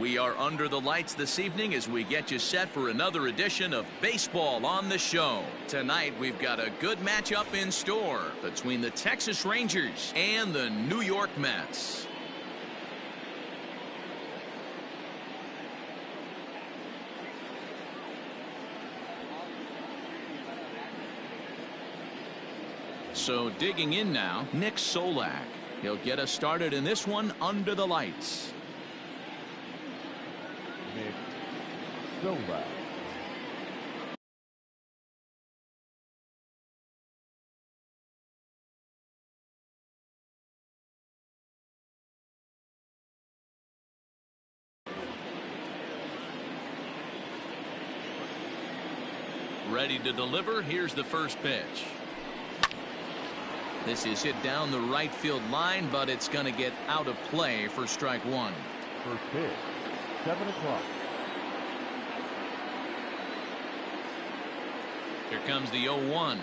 We are under the lights this evening as we get you set for another edition of Baseball on the Show. Tonight we've got a good matchup in store between the Texas Rangers and the New York Mets. So digging in now, Nick Solak. He'll get us started in this one under the lights. Nick Solak. Ready to deliver. Here's the first pitch. This is hit down the right field line, but it's going to get out of play for strike one. First pitch, 7 o'clock. Here comes the 0-1.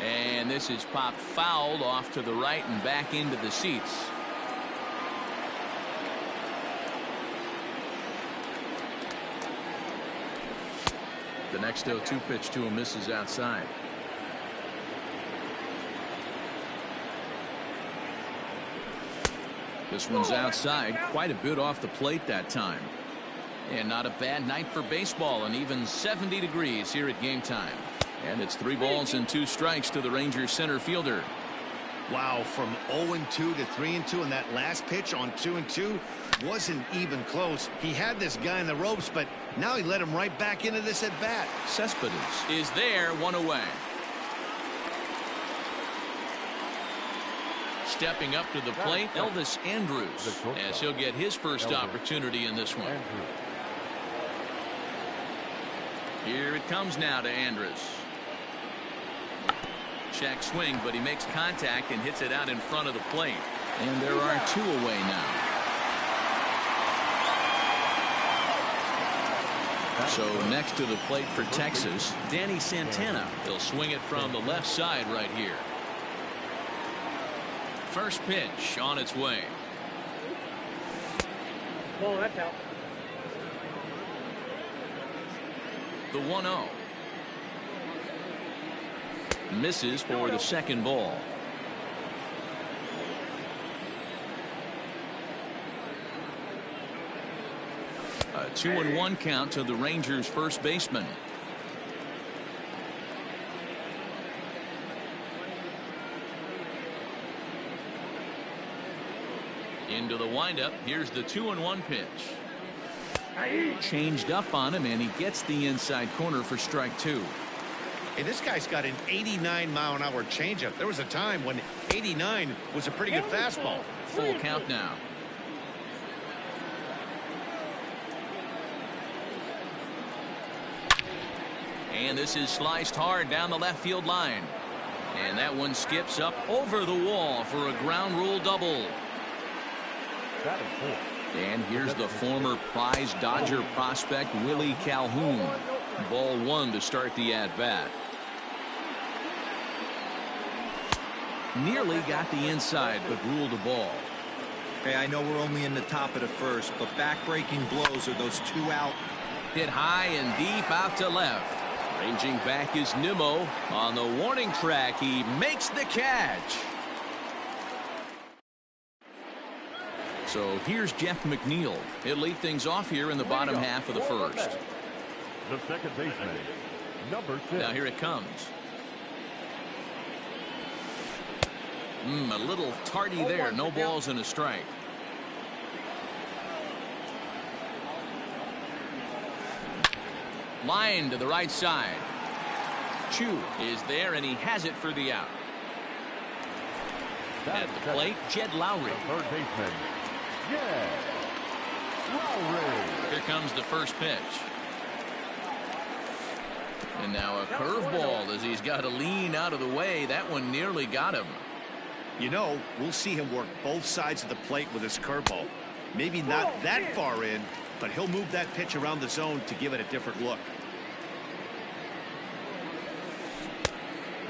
And this is popped foul off to the right and back into the seats. The next 0-2 pitch to him misses outside. This one's outside, quite a bit off the plate that time. And not a bad night for baseball, and even 70 degrees here at game time. And it's 3 balls and 2 strikes to the Rangers center fielder. Wow, from 0-2 to 3-2, and that last pitch on 2-2 wasn't even close. He had this guy in the ropes, but now he let him right back into this at bat. Cespedes is there, 1 away. Stepping up to the plate, Elvis Andrus, as he'll get his first opportunity in this one. Here it comes now to Andrus. Check swing, but he makes contact and hits it out in front of the plate. And there are 2 away now. So next to the plate for Texas, Danny Santana. He'll swing it from the left side right here. First pitch on its way. Oh, that's out. The 1-0. Misses for the second ball. A 2-1 count to the Rangers first baseman. Into the windup. Here's the 2-1 pitch. Changed up on him, and he gets the inside corner for strike 2. Hey, this guy's got an 89-mile-an-hour changeup. There was a time when 89 was a pretty good fastball. Full count now. And this is sliced hard down the left field line. And that one skips up over the wall for a ground rule double. And here's the former prize Dodger prospect Willie Calhoun. Ball 1 to start the at-bat. Nearly got the inside, but ruled a ball. Hey, I know we're only in the top of the first, but back-breaking blows are those 2 out. Hit high and deep out to left. Ranging back is Nimmo. On the warning track, he makes the catch. So here's Jeff McNeil. He'll lead things off here in the bottom half of the first. The second baseman, number 6. Now here it comes. A little tardy there. No balls and a strike. Line to the right side. Chu is there, and he has it for the out. At the plate, Jed Lowry. Third baseman, Jed Lowry. Here comes the first pitch. And now a curveball as he's got to lean out of the way. That one nearly got him. You know, we'll see him work both sides of the plate with his curveball. Maybe not that far in, but he'll move that pitch around the zone to give it a different look.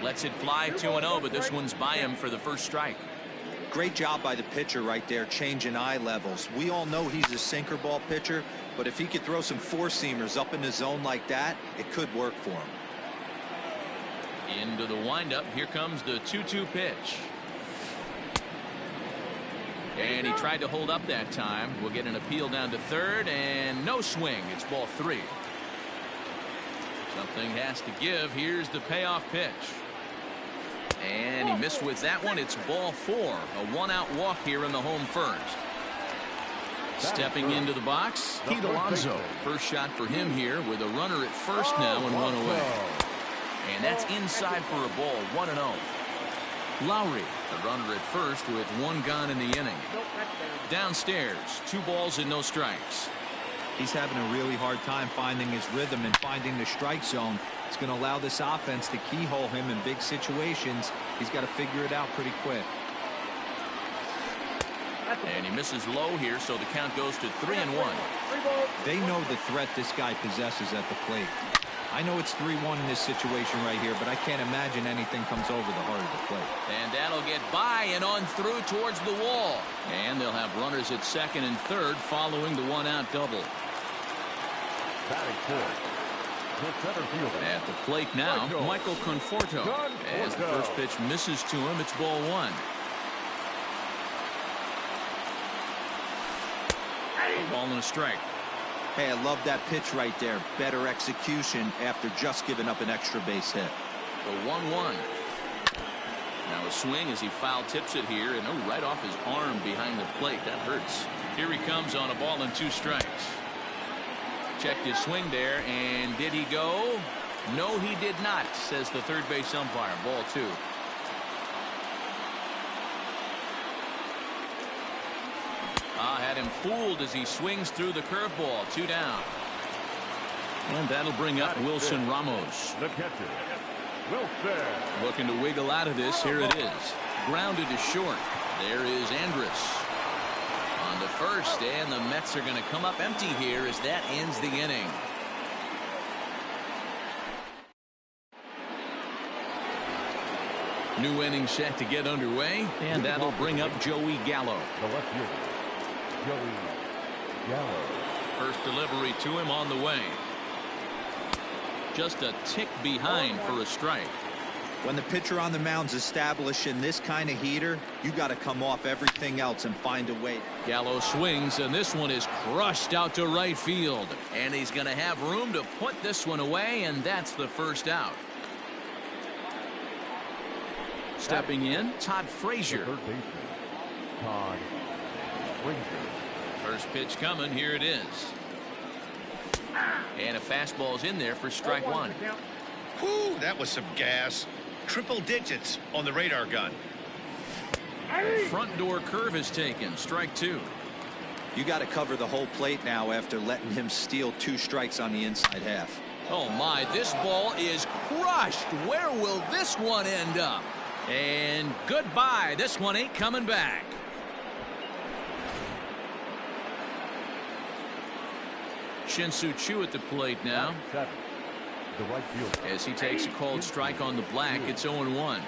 Lets it fly 2-0, but this one's by him for the first strike. Great job by the pitcher right there, changing eye levels. We all know he's a sinker ball pitcher, but if he could throw some four-seamers up in the zone like that, it could work for him. Into the windup. Here comes the 2-2 pitch. And he tried to hold up that time. We'll get an appeal down to third, and no swing. It's ball 3. Something has to give. Here's the payoff pitch. And he missed with that one. It's ball 4. A 1-out walk here in the home first. Stepping into the box, Pete Alonso. First shot for him here with a runner at first now and 1 away. And that's inside for a ball, 1-0. Lowry, the runner at first with 1 gone in the inning. Downstairs, 2 balls and no strikes. He's having a really hard time finding his rhythm and finding the strike zone. It's going to allow this offense to keyhole him in big situations. He's got to figure it out pretty quick. And he misses low here, so the count goes to 3-1. They know the threat this guy possesses at the plate. I know it's 3-1 in this situation right here, but I can't imagine anything comes over the heart of the plate. And that'll get by and on through towards the wall. And they'll have runners at second and third following the 1-out double. Batting fourth, the center fielder. At the plate now, Michael Conforto. As the first pitch misses to him, it's ball 1. A ball and a strike. Hey, I love that pitch right there. Better execution after just giving up an extra base hit. The 1-1. Now a swing as he foul tips it here, and right off his arm behind the plate. That hurts. Here he comes on a ball and 2 strikes. Checked his swing there, and did he go? No, he did not, says the third base umpire. Ball 2. Had him fooled as he swings through the curveball. 2 down. And that'll bring up Wilson Ramos. The catcher, Wilson. Looking to wiggle out of this. Here it is. Grounded to short. There is Andrus on the first, and the Mets are going to come up empty here as that ends the inning. New inning set to get underway, and that'll bring up Joey Gallo. The left fielder, Joey Gallo. First delivery to him on the way. Just a tick behind for a strike. When the pitcher on the mound's establishing this kind of heater, you got to come off everything else and find a way. Gallo swings, and this one is crushed out to right field. And he's going to have room to put this one away, and that's the first out. Stepping in, Todd Frazier. Third baseman, Todd Frazier. First pitch coming. Here it is. And a fastball's in there for strike 1. Whew, that was some gas. Triple digits on the radar gun. Front door curve is taken. Strike 2. You got to cover the whole plate now after letting him steal 2 strikes on the inside half. Oh my, this ball is crushed. Where will this one end up? And goodbye. This one ain't coming back. Shin-Soo Choo at the plate now. 7, the right fielder. As he takes a called strike on the black, it's 0-1.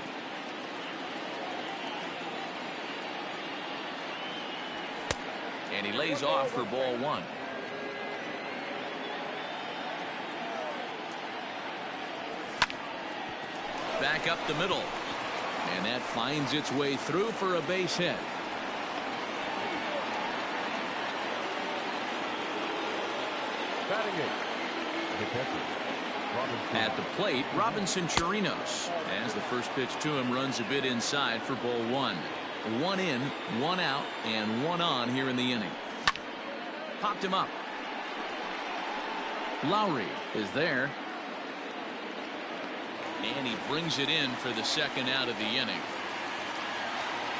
And he lays off for ball 1. Back up the middle. And that finds its way through for a base hit. Batting 8, the catcher, At the plate, Robinson Chirinos. As the first pitch to him runs a bit inside for ball 1. 1 in, 1 out, and 1 on here in the inning. Popped him up. Lowry is there. And he brings it in for the second out of the inning.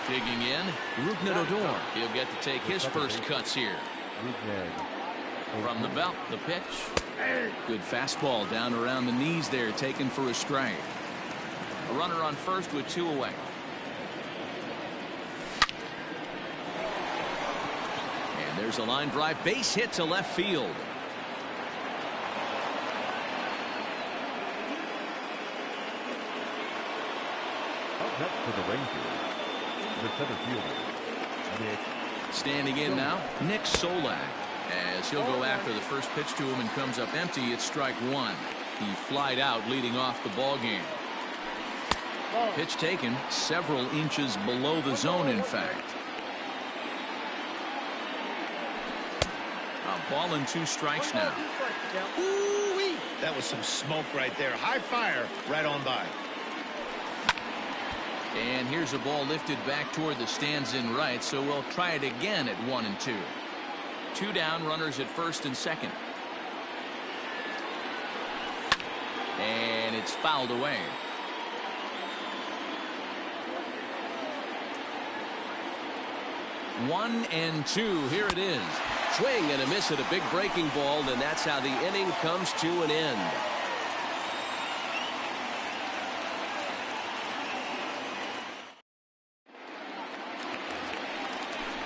Digging in, Rougned Odor. He'll get to take his first cuts here. From the belt, the pitch. Good fastball down around the knees there, taken for a strike. A runner on first with 2 away. And there's a line drive base hit to left field. Up next for the Rangers, The center fielder. Nick. Standing in now, Nick Solak, as he'll go after the first pitch to him and comes up empty. It's strike one. He flied out leading off the ball game. Pitch taken several inches below the zone, in fact. A ball and 2 strikes now. Ooh-wee. That was some smoke right there. High fire right on by. And here's a ball lifted back toward the stands in right, so we'll try it again at 1-2. 2 down, runners at first and second. And it's fouled away. 1-2. Here it is. Swing and a miss at a big breaking ball, and that's how the inning comes to an end.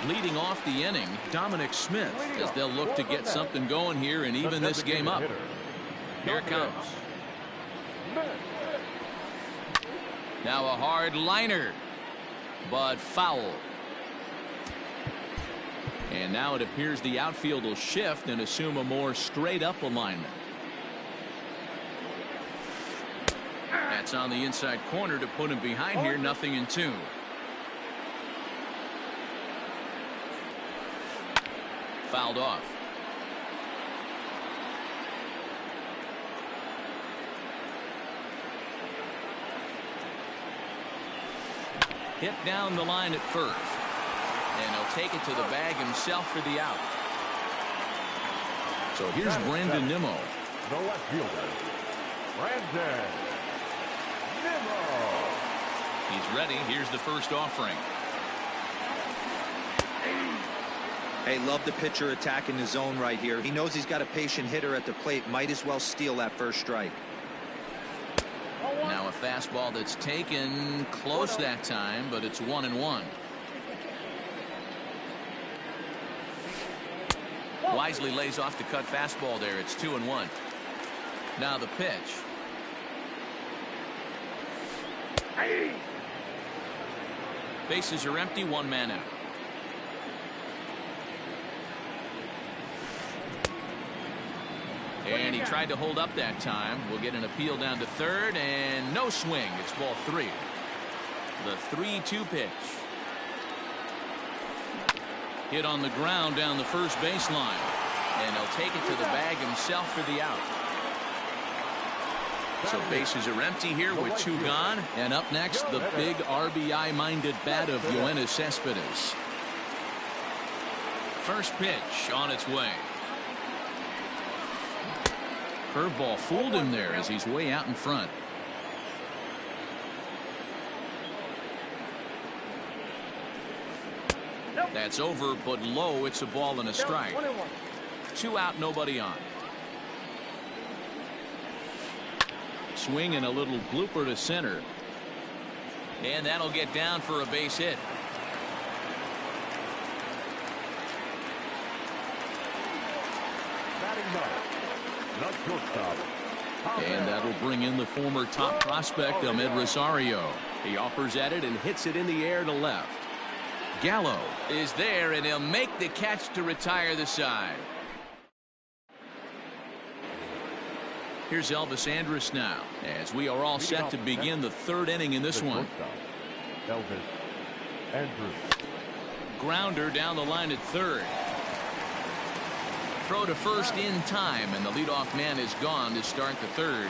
Leading off the inning, Dominic Smith, as they'll look to get something going here and even this game up. Here it comes. Now a hard liner, but foul. And now it appears the outfield will shift and assume a more straight up alignment. That's on the inside corner to put him behind here. 0-2. Fouled off. Hit down the line at first. And he'll take it to the bag himself for the out. So here's Brandon Nimmo. The left fielder, Brandon Nimmo. He's ready. Here's the first offering. Hey, love the pitcher attacking the zone right here. He knows he's got a patient hitter at the plate. Might as well steal that first strike. Now a fastball that's taken close that time, but it's 1-1. Wisely lays off the cut fastball there. It's 2-1. Now the pitch. Bases are empty. 1 man out. And he tried to hold up that time. We'll get an appeal down to third, and no swing. It's ball 3. The 3-2 pitch. Hit on the ground down the first baseline. And he'll take it to the bag himself for the out. So bases are empty here with 2 gone. And up next, the big RBI-minded bat of Yoenis Cespedes. First pitch on its way. Curveball fooled him there as he's way out in front. That's over, but low. It's a ball and a strike. 2 out, nobody on. Swing and a little blooper to center. And that'll get down for a base hit. And that'll bring in the former top prospect, Ahmed Rosario. He offers at it and hits it in the air to left. Gallo is there, and he'll make the catch to retire the side. Here's Elvis Andrus now, as we are all set to begin the 3rd inning in this one. Elvis Andrus. Grounder down the line at third. Throw to first in time, and the leadoff man is gone to start the 3rd.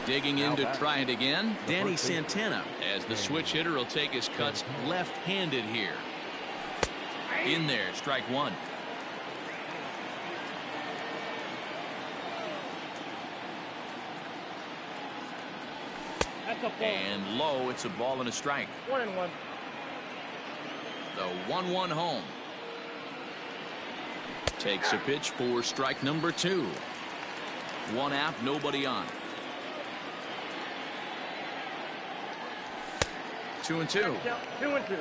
Digging in to try it again, Danny Santana, as the switch hitter will take his cuts left-handed here. In there, strike 1. And low, it's a ball and a strike. 1-1. The 1-1 home. Takes a pitch for strike number 2. 1 out, nobody on. 2-2. 2-2.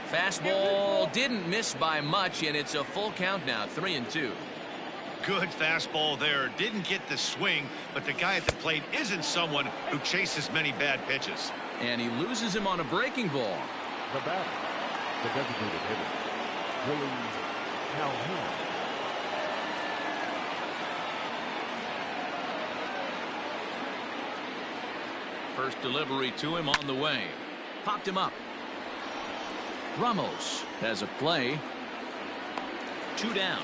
Fastball didn't miss by much, and it's a full count now. 3-2. Good fastball there. Didn't get the swing, but the guy at the plate isn't someone who chases many bad pitches. And he loses him on a breaking ball. The batter, the designated hitter, Willie Calhoun. First delivery to him on the way. Popped him up. Ramos has a play. 2 down.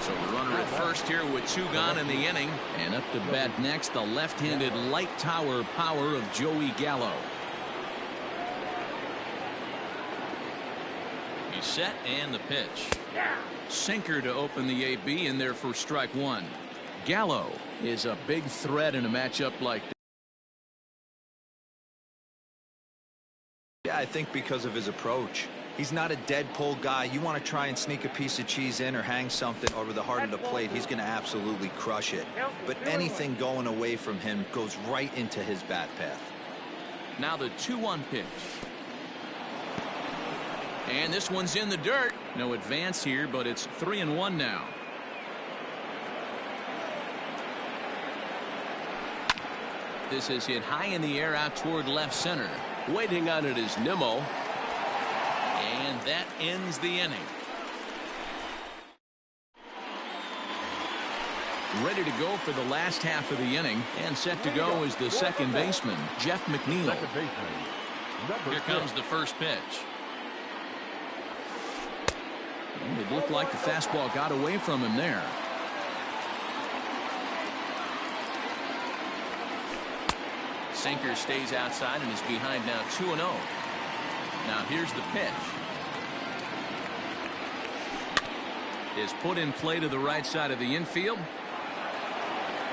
So the runner at first here with 2 gone in the inning. And up to bat next, the left-handed light tower power of Joey Gallo. He's set and the pitch. Sinker to open the AB in there for strike 1. Gallo is a big threat in a matchup like that. Yeah, I think because of his approach. He's not a dead pull guy. You want to try and sneak a piece of cheese in or hang something over the heart of the plate, he's going to absolutely crush it. But anything going away from him goes right into his bat path. Now the 2-1 pitch. And this one's in the dirt. No advance here, but it's 3-1 now. This is hit high in the air out toward left center. Waiting on it is Nimmo. And that ends the inning. Ready to go for the last half of the inning, and set to go is the second baseman, Jeff McNeil. Second baseman, Here comes the first pitch. And it looked like the fastball got away from him there. Sinker stays outside and is behind now 2-0. Now here's the pitch. Is put in play to the right side of the infield.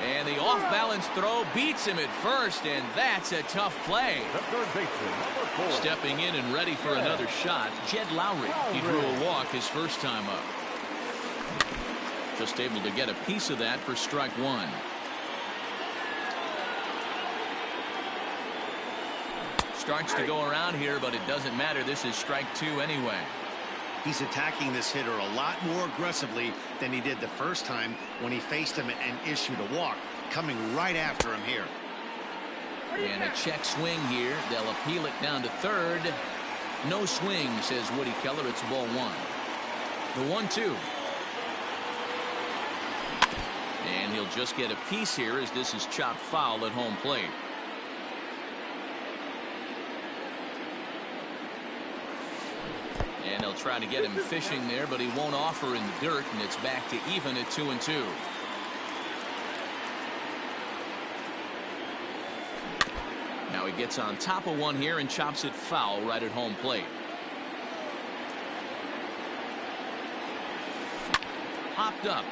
And the off-balance throw beats him at first, and that's a tough play. the third baseman, number 4. Stepping in and ready for another shot, Jed Lowry. He drew a walk his first time up. Just able to get a piece of that for strike 1. Starts to go around here, but it doesn't matter. This is strike 2 anyway. He's attacking this hitter a lot more aggressively than he did the first time when he faced him and issued a walk, coming right after him here. And a check swing here. They'll appeal it down to third. No swing, says Woody Keller. It's ball 1. The 1-2. And he'll just get a piece here as this is chopped foul at home plate. And he'll try to get him fishing there, but he won't offer in the dirt, and it's back to even at 2-2. Now he gets on top of one here and chops it foul right at home plate. Hopped up.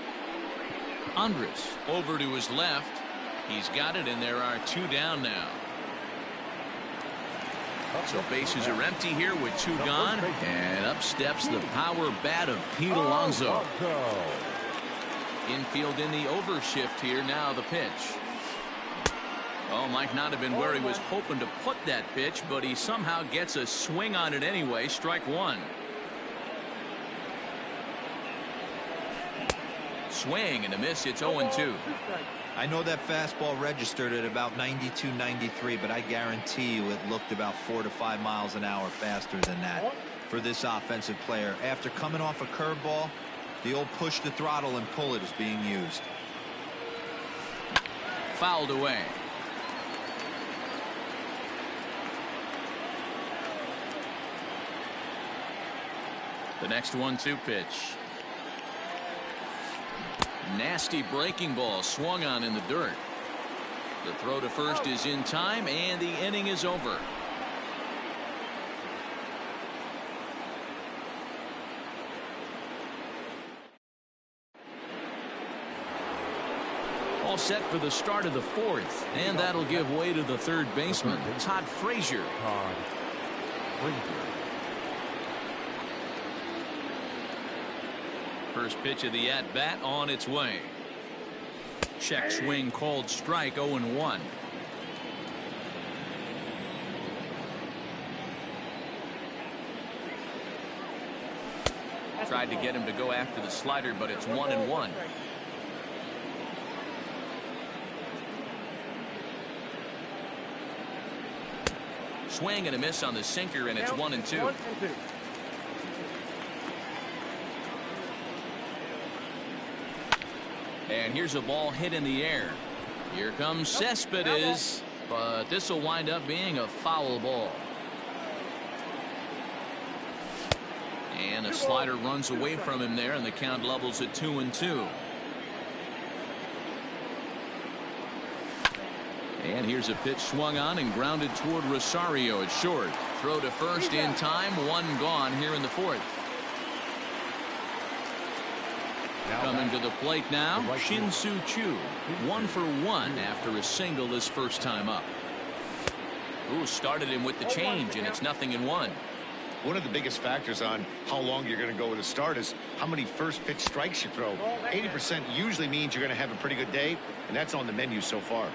Andres over to his left. He's got it, and there are 2 down now. So bases are empty here with 2 gone, and up steps the power bat of Pete Alonso. Infield in the overshift here. Now the pitch. Oh, might not have been where he was hoping to put that pitch, but he somehow gets a swing on it anyway. Strike 1. Swing and a miss. It's 0-2. I know that fastball registered at about 92, 93, but I guarantee you it looked about 4 to 5 miles an hour faster than that for this offensive player. After coming off a curveball, the old push the throttle and pull it is being used. Fouled away. The next 1-2 pitch. Nasty breaking ball swung on in the dirt. The throw to first is in time, and the inning is over. All set for the start of the 4th, and that'll give way to the third baseman, Todd Frazier. First pitch of the at-bat on its way. Check swing called strike. 0-1. Tried to get him to go after the slider, but it's 1-1. Swing and a miss on the sinker, and it's 1-2. And here's a ball hit in the air. Here comes Cespedes, but this will wind up being a foul ball. And a slider runs away from him there, and the count levels at 2-2. And here's a pitch swung on and grounded toward Rosario at short. Throw to first in time, one gone here in the fourth. Coming to the plate now, Shin-Soo Choo, 1 for 1 after a single his first time up. Ooh, started him with the change, and it's 0-1. One of the biggest factors on how long you're going to go with a start is how many first pitch strikes you throw. 80% usually means you're going to have a pretty good day, and that's on the menu so far.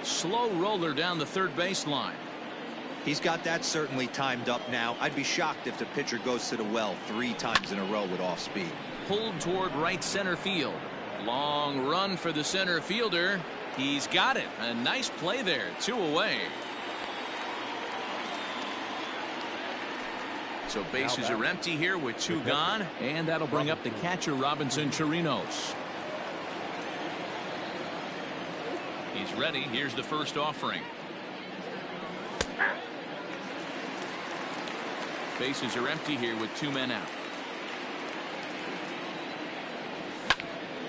Slow roller down the third baseline. He's got that certainly timed up now. I'd be shocked if the pitcher goes to the well 3 times in a row with off speed. Pulled toward right center field. Long run for the center fielder. He's got it. A nice play there. 2 away. So bases are empty here with 2 gone, and that'll bring up the catcher, Robinson Chirinos. He's ready. Here's the first offering. Bases are empty here with 2 men out.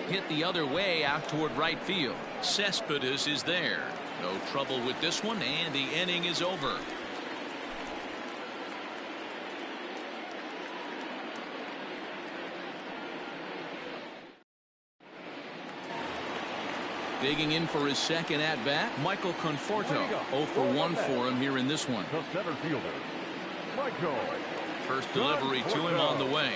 Hit the other way out toward right field. Cespedes is there. No trouble with this one, and the inning is over. Digging in for his second at-bat, Michael Conforto. 0 for 1 for him here in this one. The center fielder, Michael. First delivery to him on the way.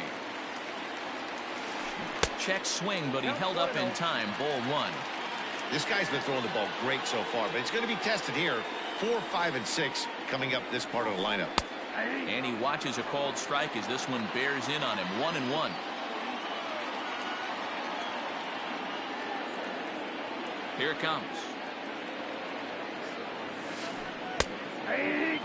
Check swing, but he held up in time. Ball 1. This guy's been throwing the ball great so far, but it's going to be tested here. 4, 5, and 6 coming up this part of the lineup. And he watches a called strike as this one bears in on him. 1-1. Here it comes. Hey,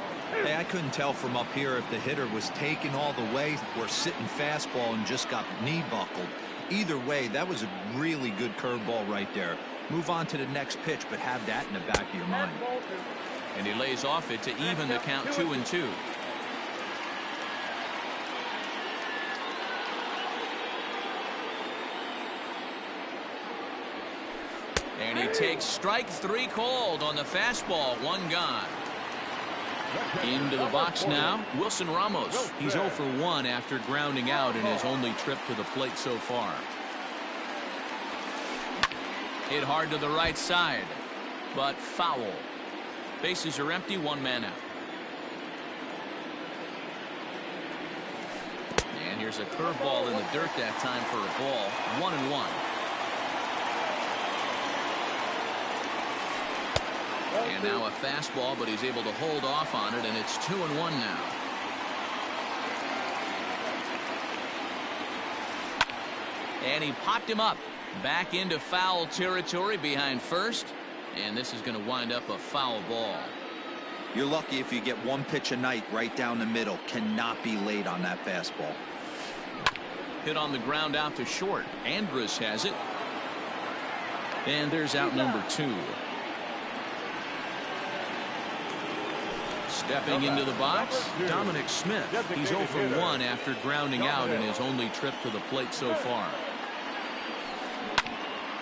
I couldn't tell from up here if the hitter was taking all the way or sitting fastball and just got knee buckled. Either way, that was a really good curveball right there. Move on to the next pitch, but have that in the back of your mind. And he lays off it to even the count 2-2. And he takes strike 3 called on the fastball. 1 gone. Into the box now, Wilson Ramos. He's 0 for 1 after grounding out in his only trip to the plate so far. Hit hard to the right side, but foul. Bases are empty, 1 man out. And here's a curveball in the dirt that time for a ball. 1-1. And now a fastball, but he's able to hold off on it, and it's 2-1 now. And he popped him up. Back into foul territory behind first. And this is going to wind up a foul ball. You're lucky if you get 1 pitch a night right down the middle. Cannot be late on that fastball. Hit on the ground out to short. Andrus has it. And there's out number 2. Stepping into the box, Dominic Smith. He's 0 for 1 after grounding out in his only trip to the plate so far.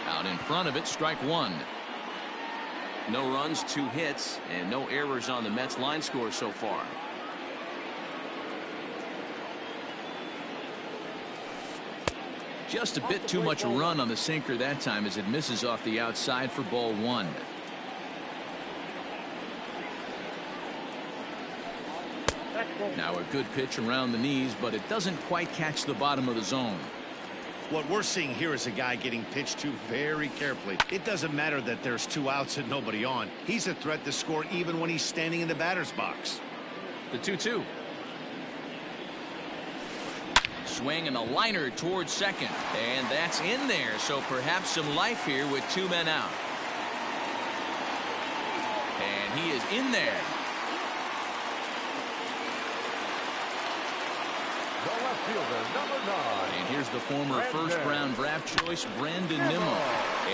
Out in front of it, strike 1. No runs, 2 hits, and no errors on the Mets line score so far. Just a bit too much run on the sinker that time as it misses off the outside for ball 1. Now a good pitch around the knees, but it doesn't quite catch the bottom of the zone. What we're seeing here is a guy getting pitched to very carefully. It doesn't matter that there's 2 outs and nobody on. He's a threat to score even when he's standing in the batter's box. The 2-2. Swing and a liner towards second. And that's in there, so perhaps some life here with 2 men out. And he is in there. The left fielder, number 9. And here's the former first-round draft choice, Brandon Nimmo.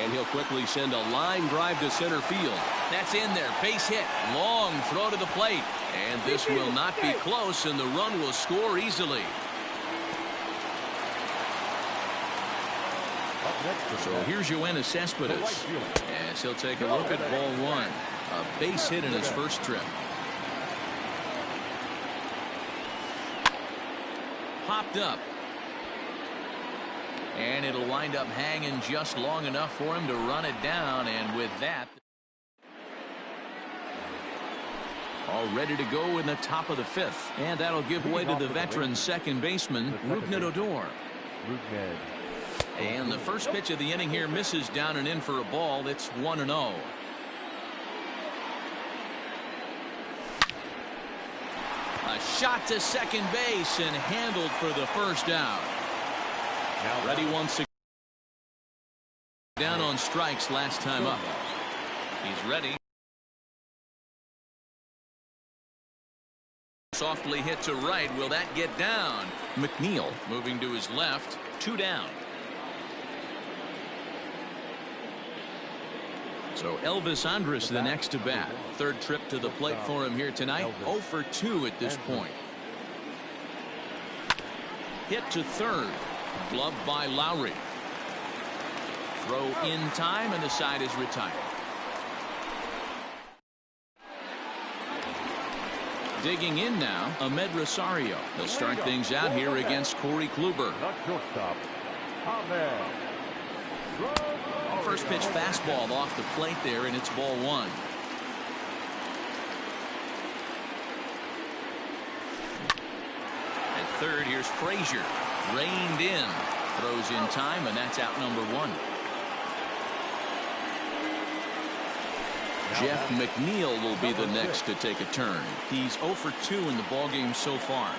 And he'll quickly send a line drive to center field. That's in there. Base hit. Long throw to the plate. And this will not be close, and the run will score easily. So here's Yoenis Cespedes as he'll take a look at ball 1. A base hit in his first trip. Popped up. And it'll wind up hanging just long enough for him to run it down. And with that, all ready to go in the top of the 5th. And that'll give way to the veteran second baseman, Rougned Odor. And the first pitch of the inning here misses down and in for a ball. It's 1-0. A shot to second base and handled for the first out. Ready once again. Down on strikes last time up. He's ready. Softly hit to right. Will that get down? McNeil moving to his left. 2 down. So Elvis Andrus the next to bat. Third trip to the plate for him here tonight. 0 for 2 at this point. Hit to third. Gloved by Lowry. Throw in time, and the side is retired. Digging in now, Ahmed Rosario. He'll start things out here against Corey Kluber. First pitch fastball off the plate there, and it's ball 1. At third, here's Frazier. Reined in. Throws in time, and that's out number 1. Jeff McNeil will be the next to take a turn. He's 0 for 2 in the ballgame so far.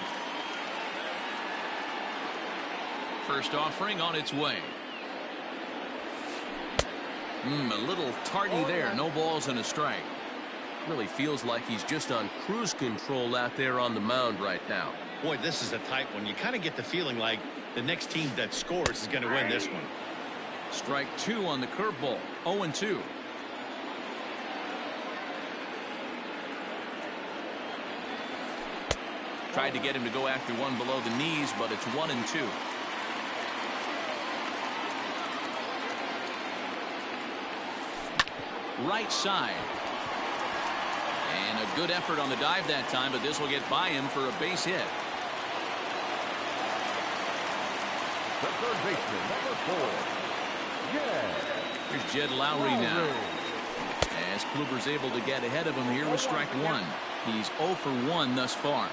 First offering on its way. A little tardy there. No balls and a strike. Really feels like he's just on cruise control out there on the mound right now. Boy, this is a tight one. You kind of get the feeling like the next team that scores is going to win this one. Strike 2 on the curveball. 0-2. Tried to get him to go after one below the knees, but it's 1-2. Right side. And a good effort on the dive that time, but this will get by him for a base hit. The third baseman, number 4. Here's Jed Lowry now. As Kluber's able to get ahead of him here with strike 1. He's 0 for 1 thus far.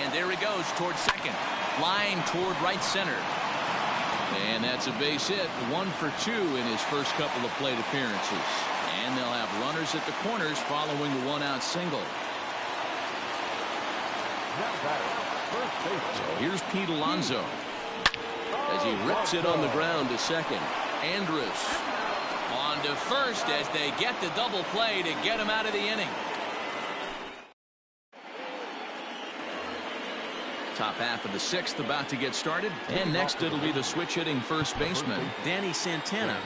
And there he goes towards second. Line toward right center. And that's a base hit. 1 for 2 in his first couple of plate appearances. And they'll have runners at the corners following the 1-out single. So here's Pete Alonso as he rips it on the ground to second. Andrus on to first as they get the double play to get him out of the inning. Top half of the 6th about to get started. And next it'll be the switch hitting first baseman, Danny Santana.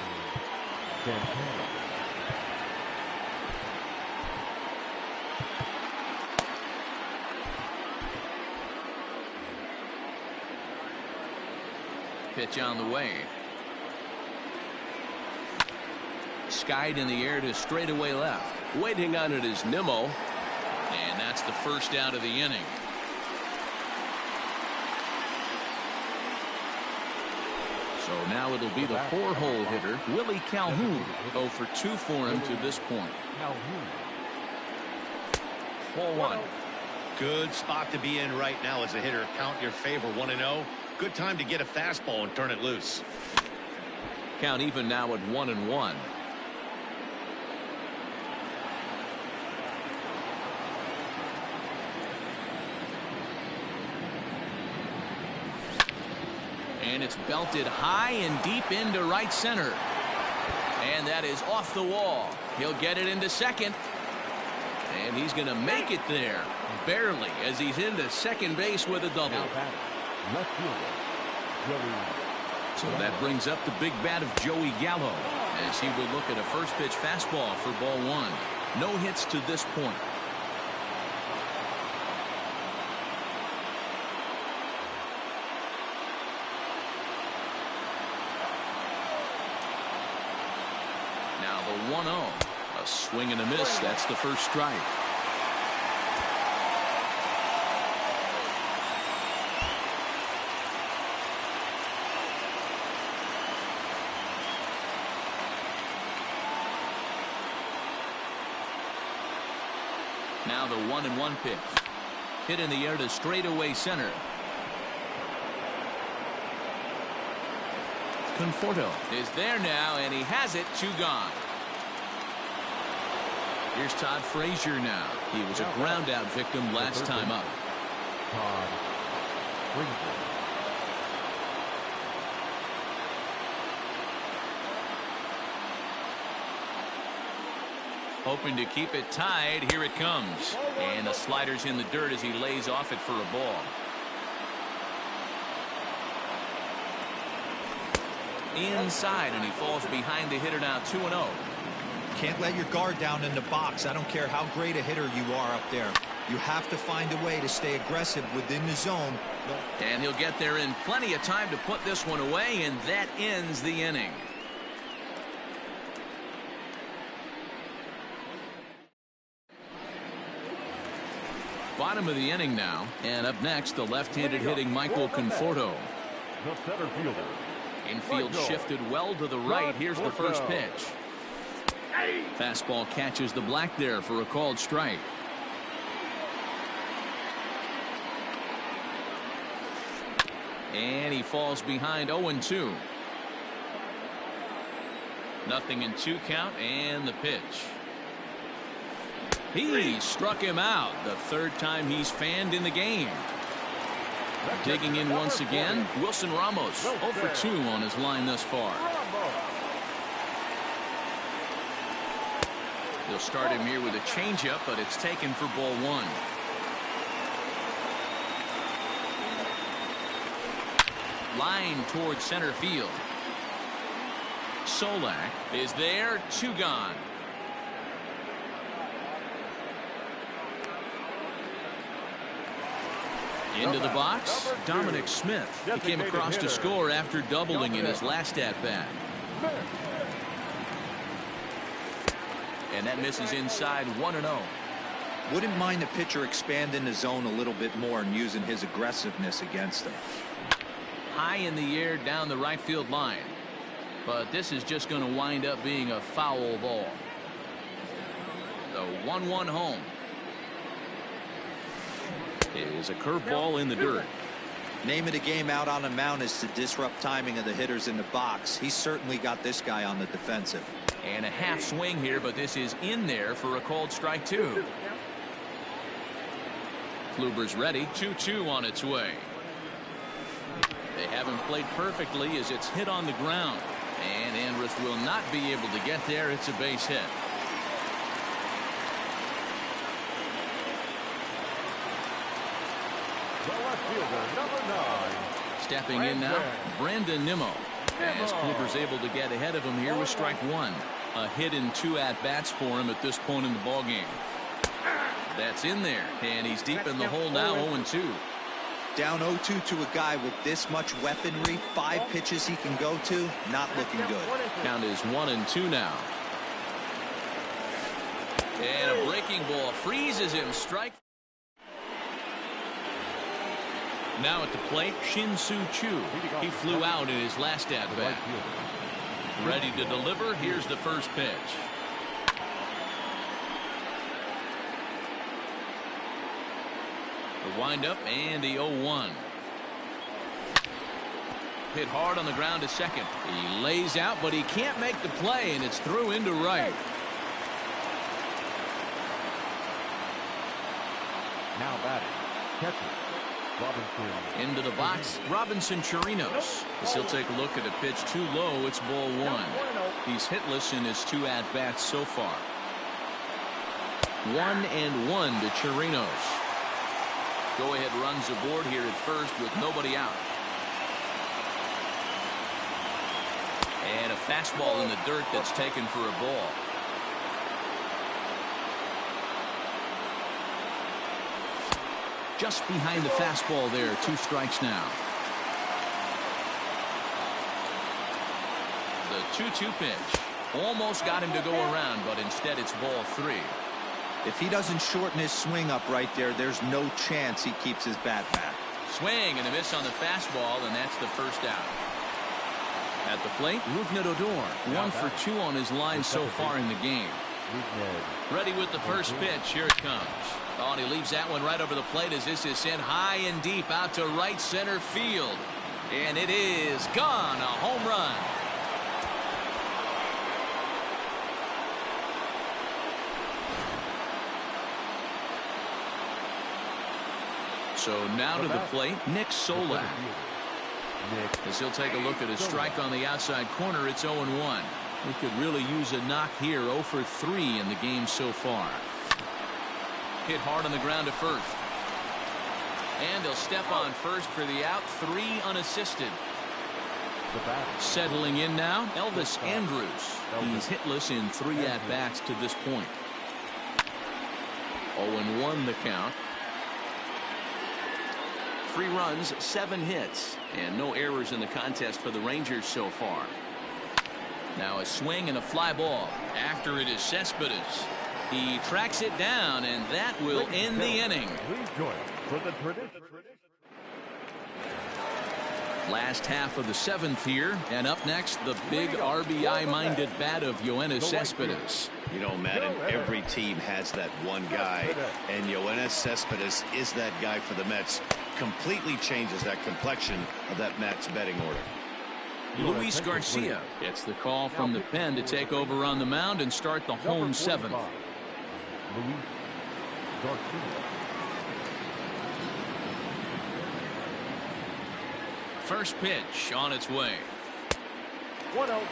Pitch on the way. Skied in the air to straightaway left. Waiting on it is Nimmo. And that's the first out of the inning. So now it'll be the 4-hole hitter, Willie Calhoun. 0 for 2 for him to this point. Ball 1. Good spot to be in right now as a hitter. Count your favor 1-0. Good time to get a fastball and turn it loose. Count even now at 1-1. And it's belted high and deep into right center. And that is off the wall. He'll get it into second. And he's going to make it there. Barely, as he's into second base with a double. Left fielder, Joey. So that brings up the big bat of Joey Gallo, as he will look at a first pitch fastball for ball one. No hits to this point. Now the 1-0. A swing and a miss. That's the first strike. Now the 1-1 pitch. Hit in the air to straightaway center. Conforto is there now, and he has it. 2 gone. Here's Todd Frazier now. He was a ground out victim last time up. Todd Frazier. Hoping to keep it tied. Here it comes. And the slider's in the dirt as he lays off it for a ball. Inside, and he falls behind the hitter now. 2-0. Can't let your guard down in the box. I don't care how great a hitter you are up there. You have to find a way to stay aggressive within the zone. And he'll get there in plenty of time to put this one away, and that ends the inning. Bottom of the inning now, and up next, the left-handed hitting Michael Conforto. The center fielder. Infield shifted well to the right. Here's the first pitch. Fastball catches the black there for a called strike. And he falls behind 0-2. 0-2 count, and the pitch. He struck him out. The third time he's fanned in the game. Digging in once again, Wilson Ramos. 0 for 2 on his line thus far. They'll start him here with a changeup, but it's taken for ball one. Line towards center field. Solak is there. 2 gone. Into the box, Dominic Smith. He came across to score after doubling in his last at-bat. And that misses inside. 1-0. Wouldn't mind the pitcher expanding the zone a little bit more and using his aggressiveness against him. High in the air down the right field line. But this is just going to wind up being a foul ball. The 1-1 home. Is a curveball in the dirt. Name of the game out on the mound is to disrupt timing of the hitters in the box. He's certainly got this guy on the defensive. And a half swing here, but this is in there for a called strike 2. Kluber's ready. 2-2 on its way. They haven't played perfectly as it's hit on the ground. And Andrus will not be able to get there. It's a base hit. The left fielder, number 9. Stepping in now, Brandon Nimmo. As Kluber's able to get ahead of him here with strike 1. A hit in 2 at-bats for him at this point in the ballgame. That's in there, and he's deep in the hole now. 0-2. Down 0-2 to a guy with this much weaponry. 5 pitches he can go to. Not looking good. Count is 1-2 now. And a breaking ball freezes him. Strike. Now at the plate, Shin-Soo Choo. He flew out in his last at-bat. Ready to deliver. Here's the first pitch. The windup and the 0-1. Hit hard on the ground to second. He lays out, but he can't make the play, and it's through into right. Now batting, catcher, Robinson. Into the box, Robinson Chirinos. As he'll take a look at a pitch too low. It's ball one. He's hitless in his 2 at-bats so far. 1-1 to Chirinos. Go-ahead runs aboard here at first with nobody out. And a fastball in the dirt that's taken for a ball. Just behind the fastball there. 2 strikes now. The 2-2 pitch. Almost got him to go around, but instead it's ball 3. If he doesn't shorten his swing up right there, there's no chance he keeps his bat back. Swing and a miss on the fastball, and that's the first out. At the plate, Rougned Odor. 1 for 2 on his line so far in the game. Ready with the first pitch. Here it comes. Oh, and he leaves that one right over the plate as this is sent high and deep out to right center field. And it is gone. A home run. So now to the plate, Nick Solak. As he'll take a look at a strike on the outside corner, it's 0-1. He could really use a knock here. 0 for 3 in the game so far. Hit hard on the ground to first. And he'll step on first for the out. 3 unassisted. Settling in now, Elvis Andrus. He's hitless in 3 at-bats to this point. 0-1 the count. 3 runs, 7 hits, and no errors in the contest for the Rangers so far. Now a swing and a fly ball. After it is Cespedes. He tracks it down, and that will end the inning. Last half of the 7th here, and up next, the big RBI-minded bat of Yoenis Cespedes. You know, Madden, every team has that one guy, and Yoenis Cespedes is that guy for the Mets. Completely changes that complexion of that Mets betting order. Luis Garcia gets the call from the pen to take over on the mound and start the home 7th. First pitch on its way. 1-0.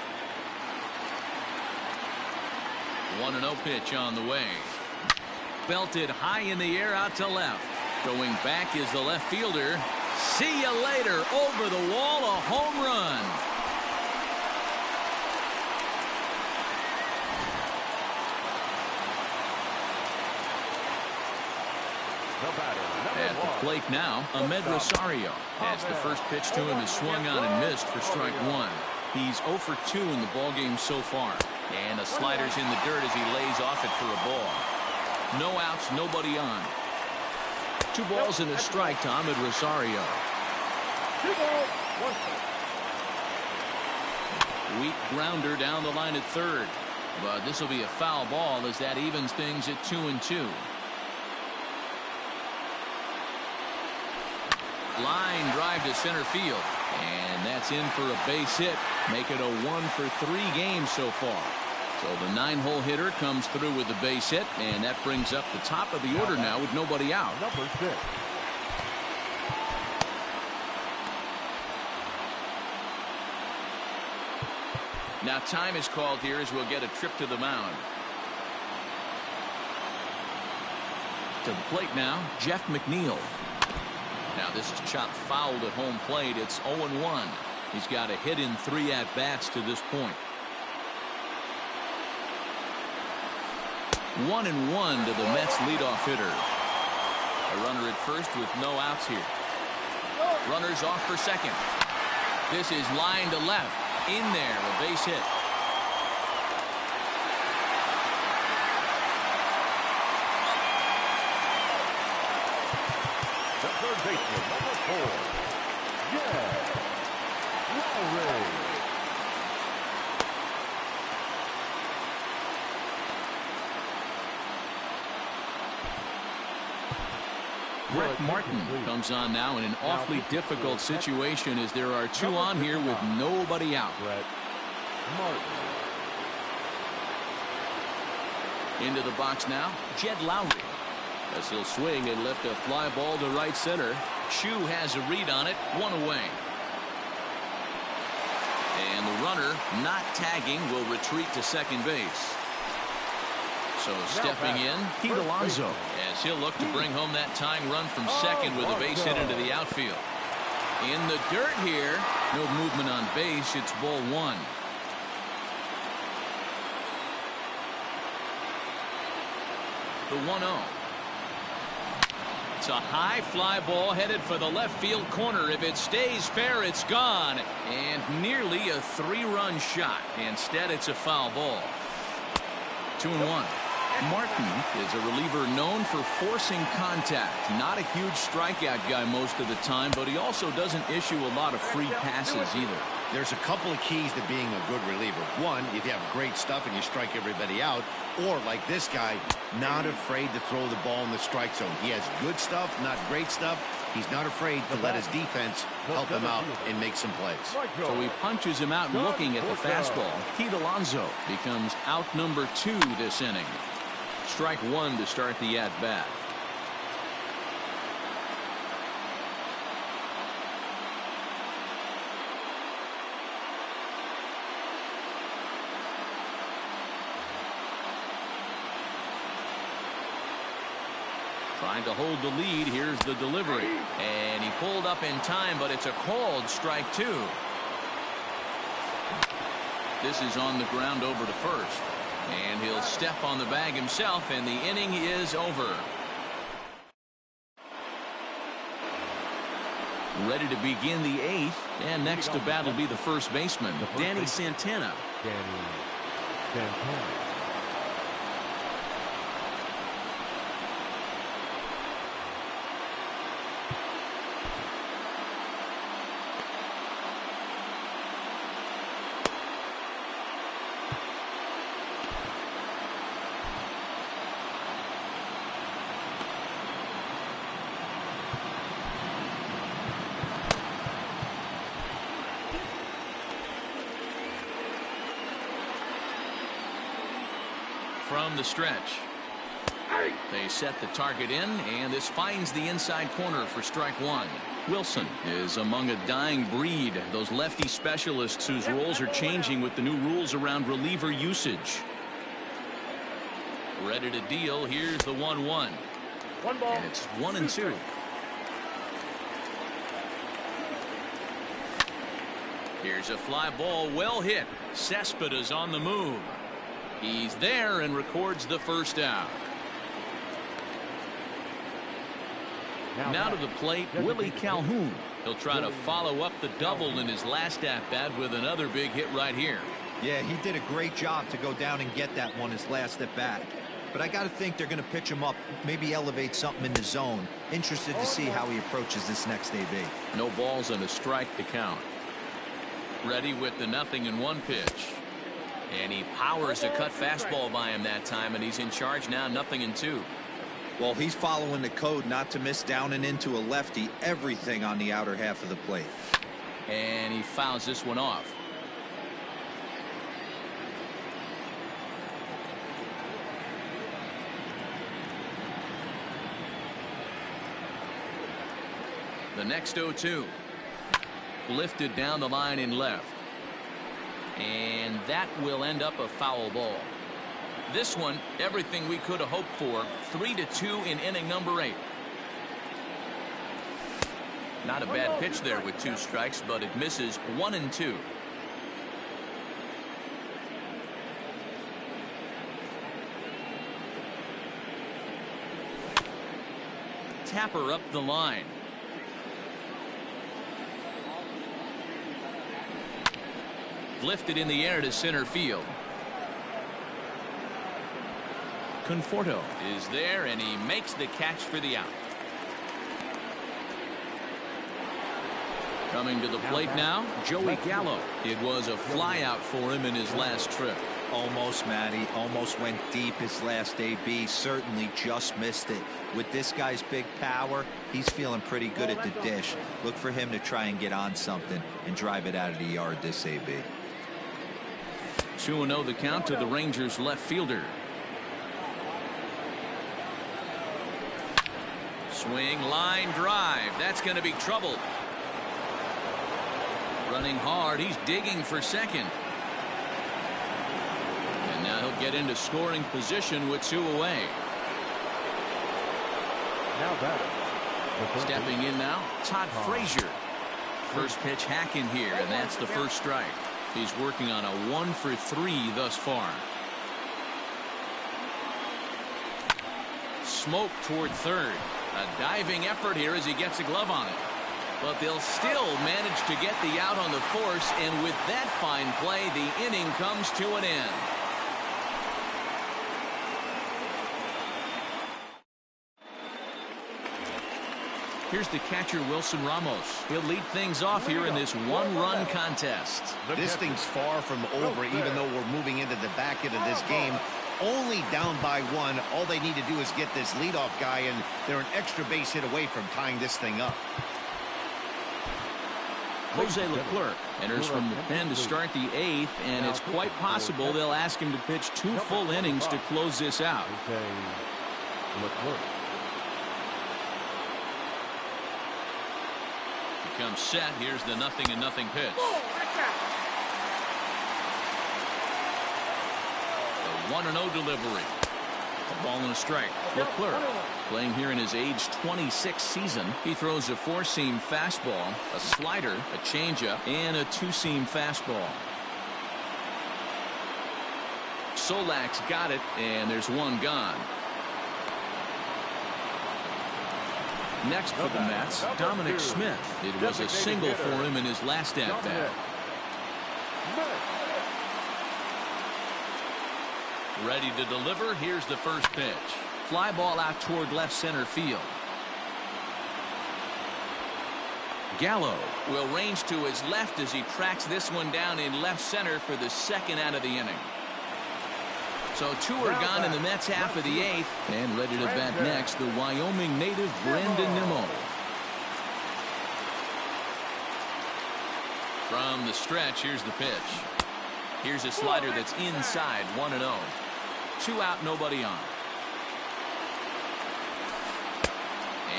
1-0 pitch on the way. Belted high in the air out to left. Going back is the left fielder. See you later. Over the wall, a home run. At the plate now, Ahmed Rosario. As the first pitch to him is swung on and missed for strike 1. He's 0 for 2 in the ballgame so far. And the slider's in the dirt as he lays off it for a ball. No outs, nobody on. 2 balls and a strike to Ahmed Rosario. 2 balls, 1 strike. Weak grounder down the line at third. But this will be a foul ball as that evens things at 2-2. Line drive to center field. And that's in for a base hit. Make it a 1 for 3 game so far. So the 9-hole hitter comes through with the base hit, and that brings up the top of the order now with nobody out. Number 6. Now time is called here as we'll get a trip to the mound. To the plate now, Jeff McNeil. Now this is chopped fouled at home plate. It's 0-1. He's got a hit in 3 at-bats to this point. 1-1 to the Mets leadoff hitter. A runner at first with no outs here. Runners off for second. This is line to left. In there, a base hit. The third baseman, number 4. Yeah. Lowry. Brett Martin comes on now in an awfully difficult situation as there are 2 on here with nobody out. Brett Martin. Into the box now, Jed Lowry. As he'll swing and lift a fly ball to right center. Chu has a read on it. One away. And the runner, not tagging, will retreat to second base. So stepping in, Pete Alonso, as he'll look to bring home that tying run from second with a base hit into the outfield. In the dirt here, no movement on base. It's ball one. The 1-0. It's a high fly ball headed for the left field corner. If it stays fair, it's gone. And nearly a 3-run shot. Instead, it's a foul ball. 2-1. Martin is a reliever known for forcing contact. Not a huge strikeout guy most of the time, but he also doesn't issue a lot of free passes either. There's a couple of keys to being a good reliever. One, if you have great stuff and you strike everybody out, or like this guy, not afraid to throw the ball in the strike zone. He has good stuff, not great stuff. He's not afraid to let his defense help him out and make some plays. So he punches him out looking at the fastball. Pete Alonso becomes out number 2 this inning. Strike one to start the at-bat. Trying to hold the lead. Here's the delivery. And he pulled up in time, but it's a called strike 2. This is on the ground over to first. And he'll step on the bag himself, and the inning is over. Ready to begin the 8th, and next to bat will be the first baseman, Danny Santana. From the stretch. They set the target in, and this finds the inside corner for strike 1. Wilson is among a dying breed, those lefty specialists whose roles are changing with the new rules around reliever usage. Ready to deal. Here's the 1-1. And it's 1-2. Here's a fly ball, well hit. Cespedes on the move. He's there and records the first out. Now to the plate, Willie Calhoun. He'll try to follow up the double in his last at-bat with another big hit right here. Yeah, he did a great job to go down and get that one his last at-bat. But I got to think they're going to pitch him up, maybe elevate something in the zone. Interested to see how he approaches this next AB. No balls and a strike to count. Ready with the 0-1 pitch. And he powers a cut fastball by him that time, and he's in charge now, 0-2. Well, he's following the code not to miss down and into a lefty, everything on the outer half of the plate. And he fouls this one off. The next 0-2. Lifted down the line in left. And that will end up a foul ball. This one, everything we could have hoped for. 3-2 in inning number 8. Not a bad pitch there with 2 strikes, but it misses. 1-2. Tapper up the line. Lifted in the air to center field. Conforto is there, and he makes the catch for the out. Coming to the plate now, Joey Gallo. It was a fly out for him in his last trip. Almost, Matty. Almost went deep his last AB. Certainly just missed it. With this guy's big power, he's feeling pretty good at the dish. Look for him to try and get on something and drive it out of the yard this AB. 2-0 the count to the Rangers left fielder. Swing, line drive. That's going to be trouble. Running hard. He's digging for second. And now he'll get into scoring position with 2 away. Now batting. Stepping in now, Todd Frazier. First pitch hacking here, and that's the first strike. He's working on a 1-for-3 thus far. Smoke toward third. A diving effort here as he gets a glove on it. But they'll still manage to get the out on the force, and with that fine play, the inning comes to an end. Here's the catcher, Wilson Ramos. He'll lead things off here in this 1-run contest. This thing's far from over, even though we're moving into the back end of this game. Only down by 1. All they need to do is get this leadoff guy, and they're an extra base hit away from tying this thing up. Jose Leclerc enters from the pen to start the 8th, and it's quite possible they'll ask him to pitch 2 full innings to close this out. Becomes set. Here's the 0-0 pitch. The 1-0 delivery. A ball and a strike. Leclerc, playing here in his age 26 season. He throws a 4-seam fastball, a slider, a changeup, and a 2-seam fastball. Solak's got it, and there's 1 gone. Next for the Mets, Dominic Smith. It was a single for him in his last at-bat. Ready to deliver. Here's the first pitch. Fly ball out toward left center field. Gallo will range to his left as he tracks this one down in left center for the 2nd out of the inning. So 2 are gone in the Mets half of the 8th, and ready to bat next, the Wyoming native Brandon Nimmo. From the stretch, here's the pitch. Here's a slider that's inside, 1-0. 2 out, nobody on.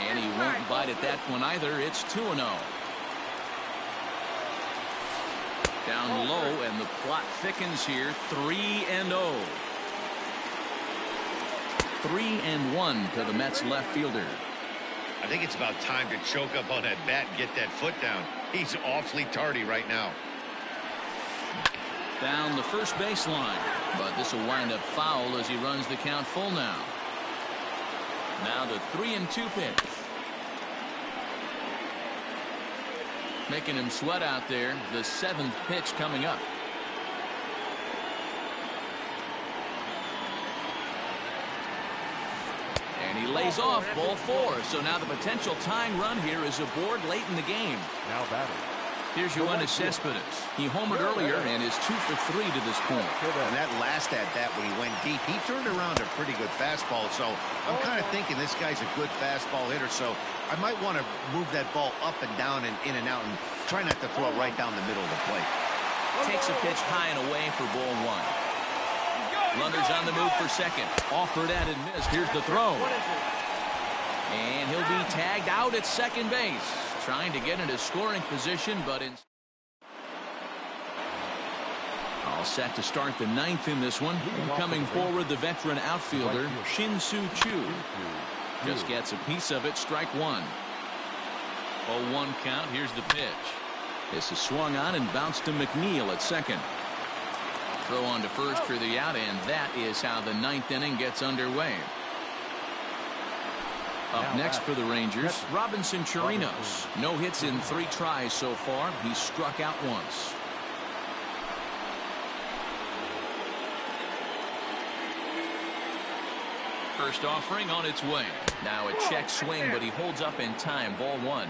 And he won't bite at that one either. It's 2-0. Down low, and the plot thickens here. 3-0. 3-1 to the Mets left fielder. I think it's about time to choke up on that bat and get that foot down. He's awfully tardy right now. Down the first baseline, but this will wind up foul as he runs the count full now. Now the 3-2 pitch. Making him sweat out there. The 7th pitch coming up. And he lays off ball 4. So now the potential tying run here is aboard late in the game. Now batting. Here's Yoenis Cespedes. He homered earlier and is 2 for 3 to this point. And that last at-bat when he went deep, he turned around a pretty good fastball. So I'm kind of thinking this guy's a good fastball hitter. So I might want to move that ball up and down and in and out and try not to throw it right down the middle of the plate. Takes a pitch high and away for ball 1. Runners on the move for second. Offered at and missed. Here's the throw. And he'll be tagged out at second base. Trying to get into scoring position, but all set to start the 9th in this one. Coming forward, the veteran outfielder, Shin-Soo Choo. Just gets a piece of it, strike 1. 0-1 count, here's the pitch. This is swung on and bounced to McNeil at second. Throw on to first for the out, and that is how the 9th inning gets underway. Up next for the Rangers, Robinson Chirinos. No hits in 3 tries so far. He's struck out once. First offering on its way. Now a check swing, but he holds up in time. Ball 1.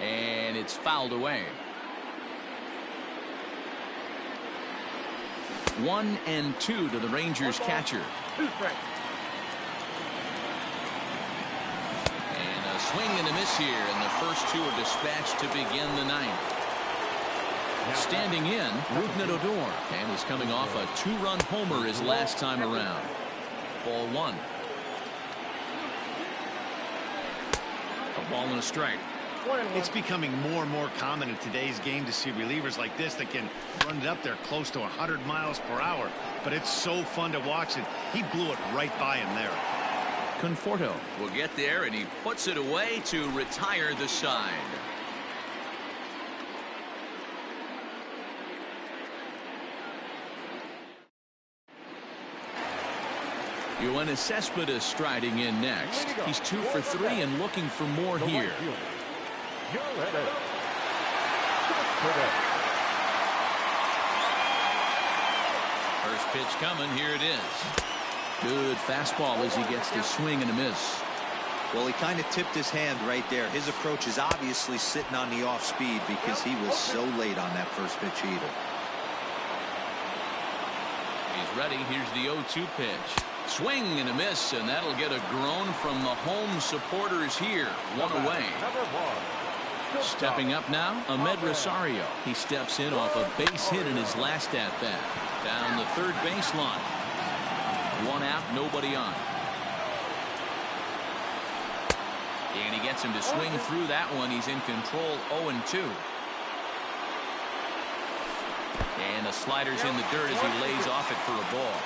And it's fouled away. 1-2 to the Rangers catcher. And a swing and a miss here, and the first 2 are dispatched to begin the 9th. Standing in, Rougned Odor, and is coming off a 2-run homer his last time around. Ball one. A ball and a strike. It's becoming more and more common in today's game to see relievers like this that can run it up there close to 100 miles per hour. But it's so fun to watch it. He blew it right by him there. Conforto will get there, and he puts it away to retire the side. Yoenis Cespedes striding in next. He's 2 for 3 and looking for more here. First pitch coming. Here it is. Good fastball as he gets the swing and a miss. Well, he kind of tipped his hand right there. His approach is obviously sitting on the off speed because he was so late on that first pitch either. He's ready. Here's the 0-2 pitch. Swing and a miss, and that'll get a groan from the home supporters here. One away. Stepping up now, Ahmed Rosario. He steps in off a base hit in his last at-bat. Down the third baseline. 1 out, nobody on. And he gets him to swing through that one. He's in control, 0-2. And the slider's in the dirt as he lays off it for a ball.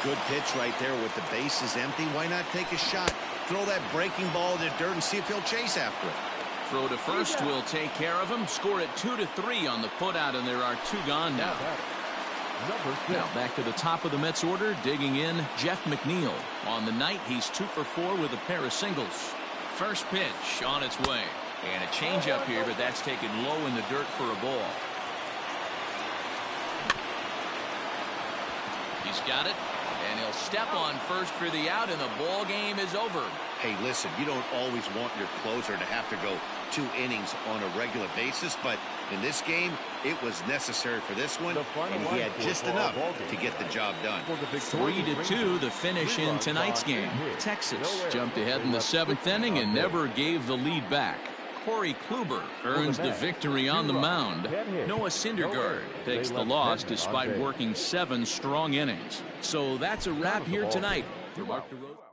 Good pitch right there with the bases empty. Why not take a shot? Throw that breaking ball in the dirt and see if he'll chase after it. Throw to first will take care of him. Score at 2-3 on the putout, and there are 2 gone now. Now back to the top of the Mets order, digging in Jeff McNeil. On the night, he's 2 for 4 with a pair of singles. First pitch on its way. And a changeup here, but that's taken low in the dirt for a ball. He's got it, and he'll step on first for the out, and the ball game is over. Hey, listen, you don't always want your closer to have to go 2 innings on a regular basis, but in this game, it was necessary for this one, and he had just enough to get the job done. 3-2 the finish in tonight's game. Texas jumped ahead in the 7th inning and never gave the lead back. Corey Kluber earns the victory on the mound. Noah Syndergaard takes the loss despite working 7 strong innings. So that's a wrap here tonight. For Mark DeRosa.